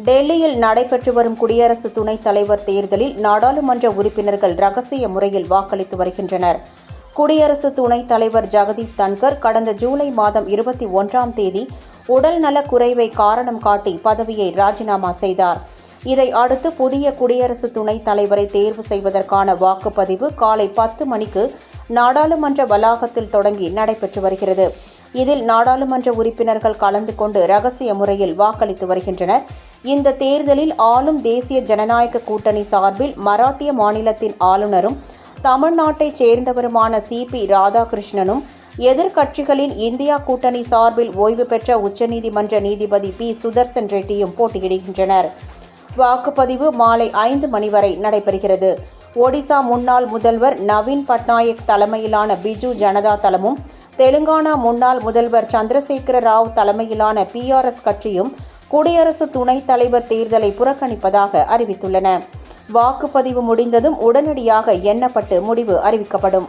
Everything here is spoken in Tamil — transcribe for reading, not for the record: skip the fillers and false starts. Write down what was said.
டெல்லியில் நடைபெற்று வரும் குடியரசு துணைத் தலைவர் தேர்தலில் நாடாளுமன்ற உறுப்பினர்கள் ரகசிய முறையில் வாக்களித்து வருகின்றனர். குடியரசு துணைத் தலைவர் ஜெகதீப் தன்கர் கடந்த ஜூலை மாதம் 21ஆம் தேதி உடல்நலக் குறைவை காரணம் காட்டி பதவியை ராஜினாமா செய்தார். இதை அடுத்து புதிய குடியரசு துணைத் தலைவரை தேர்வு செய்வதற்கான வாக்குப்பதிவு காலை 10 மணிக்கு நாடாளுமன்ற வளாகத்தில் தொடங்கி நடைபெற்று வருகிறது. இதில் நாடாளுமன்ற உறுப்பினர்கள் கலந்து கொண்டு ரகசிய முறையில் வாக்களித்து வருகின்றனர். இந்த தேர்தலில் ஆளும் தேசிய ஜனநாயக கூட்டணி சார்பில் மராட்டிய மாநிலத்தின் ஆளுநரும் தமிழ்நாட்டைச் சேர்ந்தவருமான சி.பி. ராதாகிருஷ்ணனும், எதிர்க்கட்சிகளின் இந்தியா கூட்டணி சார்பில் ஓய்வு பெற்ற உச்சநீதிமன்ற நீதிபதி பி. சுதர்சன் ரெட்டியும் போட்டியிடுகின்றனர். வாக்குப்பதிவு மாலை 5 மணி வரை நடைபெறுகிறது. ஒடிசா முன்னாள் முதல்வர் நவீன் பட்நாயக் தலைமையிலான பிஜு ஜனதா தளமும், தெலுங்கானா முன்னாள் முதல்வர் சந்திரசேகர ராவ் தலைமையிலான PRS கட்சியும் குடியரசு துணைத் தலைவர் தேர்தலை புறக்கணிப்பதாக அறிவித்துள்ளன. வாக்குப்பதிவு முடிந்ததும் உடனடியாக எண்ணப்பட்டு முடிவு அறிவிக்கப்படும்.